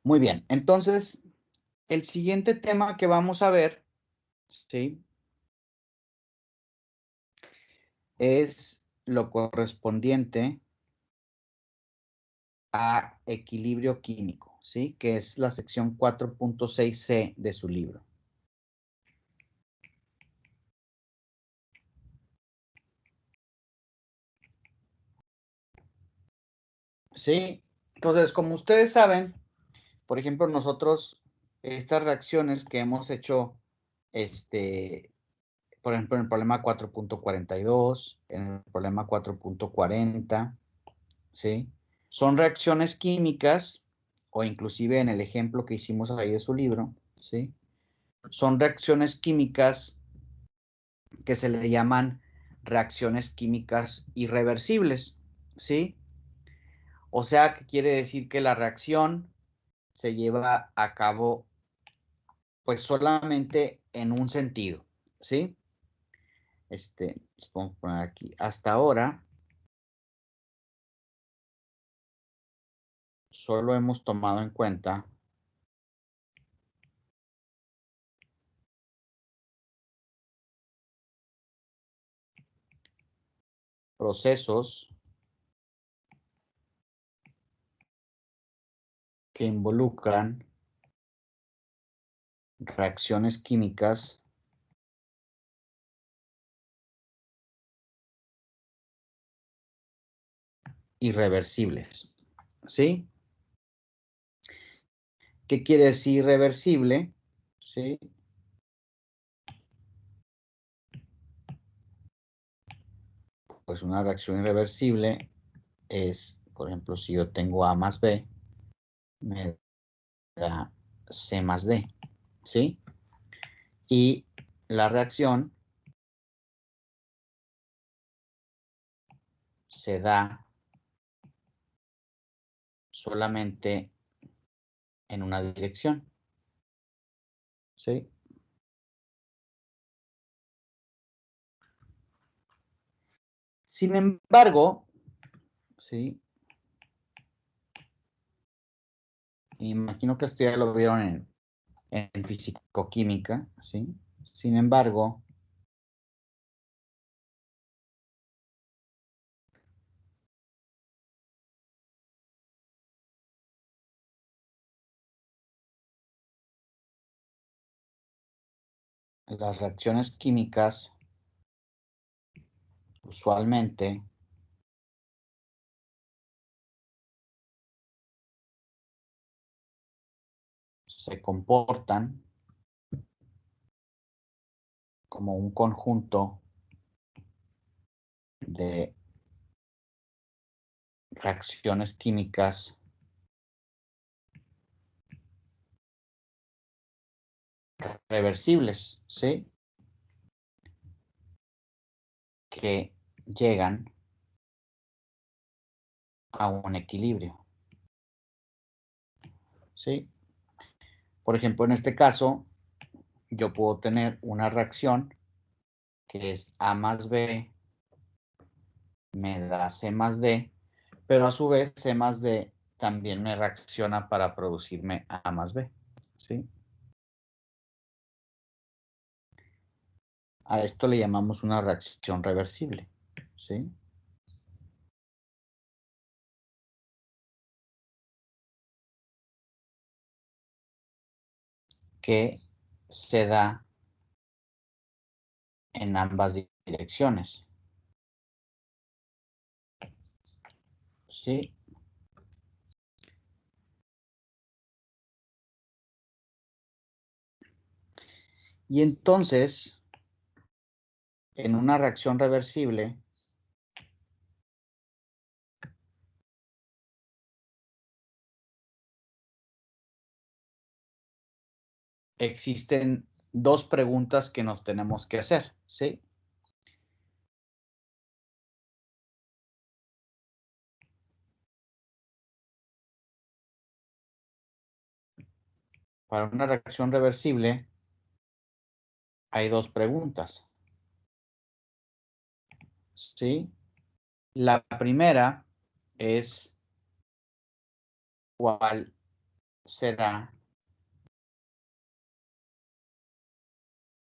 Muy bien, entonces, el siguiente tema que vamos a ver, ¿sí? Es lo correspondiente a equilibrio químico, ¿sí? Que es la sección 4.6c de su libro. ¿Sí? Entonces, como ustedes saben, por ejemplo, nosotros, estas reacciones que hemos hecho, por ejemplo, en el problema 4.42, en el problema 4.40, ¿sí? Son reacciones químicas, o inclusive en el ejemplo que hicimos ahí de su libro, ¿sí? Son reacciones químicas que se le llaman reacciones químicas irreversibles, ¿sí? O sea, que quiere decir que la reacción se lleva a cabo pues solamente en un sentido, ¿sí? Vamos a poner aquí, hasta ahora solo hemos tomado en cuenta procesos que involucran reacciones químicas irreversibles, ¿sí? ¿Qué quiere decir irreversible? ¿Sí? Pues una reacción irreversible es, por ejemplo, si yo tengo A más B, me da C más D, ¿sí? Y la reacción se da solamente en una dirección, ¿sí? Sin embargo, ¿sí? Imagino que esto ya lo vieron en físico-química, ¿sí? Sin embargo, las reacciones químicas usualmente se comportan como un conjunto de reacciones químicas reversibles, ¿sí? Que llegan a un equilibrio, ¿sí? Por ejemplo, en este caso, yo puedo tener una reacción que es A más B me da C más D, pero a su vez C más D también me reacciona para producirme A más B, ¿sí? A esto le llamamos una reacción reversible, ¿sí? Que se da en ambas direcciones, ¿sí? Y entonces, en una reacción reversible, existen dos preguntas que nos tenemos que hacer, ¿sí? Para una reacción reversible hay dos preguntas, ¿sí? La primera es ¿cuál será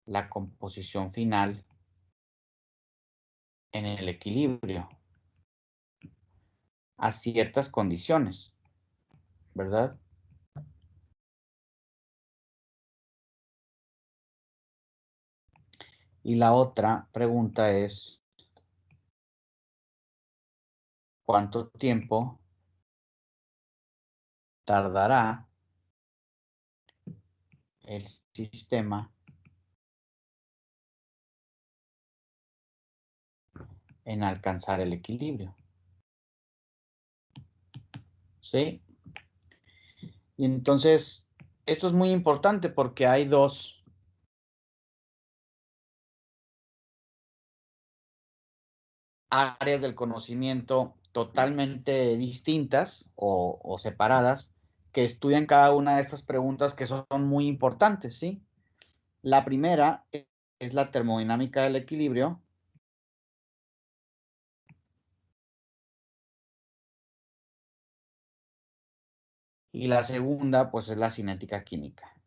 la composición final en el equilibrio a ciertas condiciones, ¿verdad? Y la otra pregunta es, ¿cuánto tiempo tardará el sistema en alcanzar el equilibrio? ¿Sí? Y entonces, esto es muy importante porque hay dos áreas del conocimiento totalmente distintas o separadas que estudian cada una de estas preguntas que son muy importantes, ¿sí? La primera es la termodinámica del equilibrio. Y la segunda, pues, es la cinética química.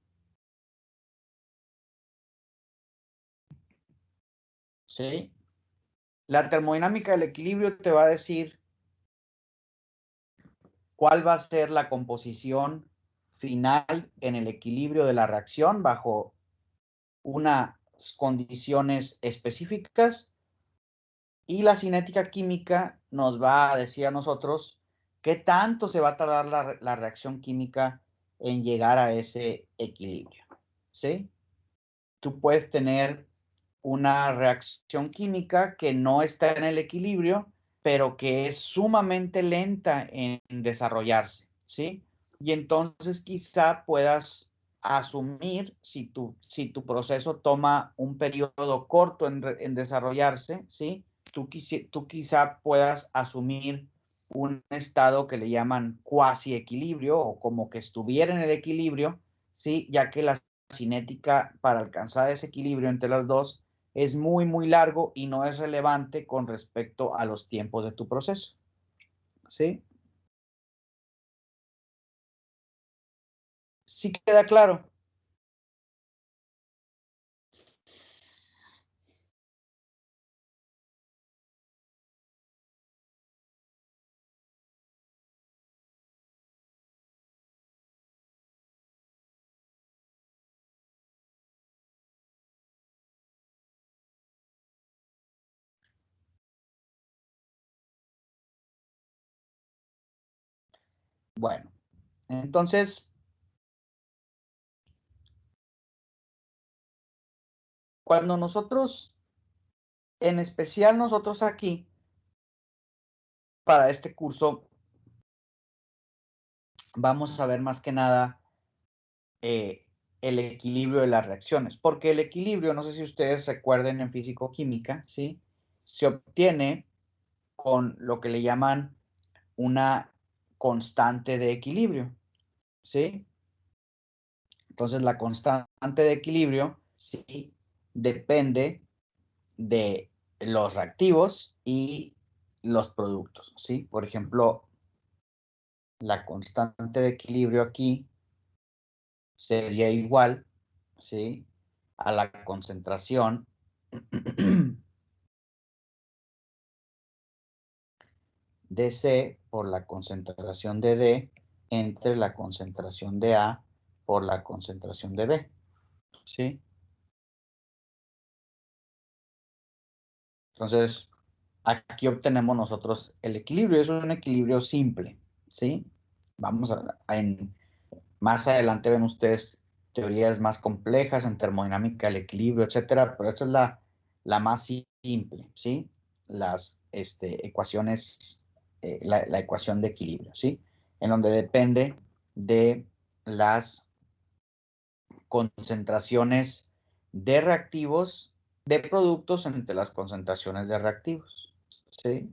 ¿Sí? La termodinámica del equilibrio te va a decir cuál va a ser la composición final en el equilibrio de la reacción bajo unas condiciones específicas, y la cinética química nos va a decir a nosotros qué tanto se va a tardar la reacción química en llegar a ese equilibrio. ¿Sí? Tú puedes tener una reacción química que no está en el equilibrio, pero que es sumamente lenta en desarrollarse, ¿sí? Y entonces quizá puedas asumir, si tu proceso toma un periodo corto en desarrollarse, ¿sí? Tú quizá puedas asumir un estado que le llaman cuasi equilibrio o como que estuviera en el equilibrio, ¿sí? Ya que la cinética para alcanzar ese equilibrio entre las dos es muy, muy largo y no es relevante con respecto a los tiempos de tu proceso. ¿Sí? ¿Sí queda claro? Bueno, entonces, cuando nosotros, en especial nosotros aquí, para este curso, vamos a ver más que nada el equilibrio de las reacciones, porque el equilibrio, no sé si ustedes recuerden en físico-química, ¿sí? Se obtiene con lo que le llaman una constante de equilibrio, ¿sí? Entonces, la constante de equilibrio, sí, depende de los reactivos y los productos, ¿sí? Por ejemplo, la constante de equilibrio aquí sería igual, ¿sí? A la concentración de C por la concentración de D entre la concentración de A por la concentración de B, ¿sí? Entonces, aquí obtenemos nosotros el equilibrio. Es un equilibrio simple, ¿sí? Vamos más adelante ven ustedes teorías más complejas en termodinámica del equilibrio, etcétera, pero esta es la más simple, ¿sí? Las ecuaciones, la ecuación de equilibrio, ¿sí? En donde depende de las concentraciones de reactivos de productos entre las concentraciones de reactivos, ¿sí?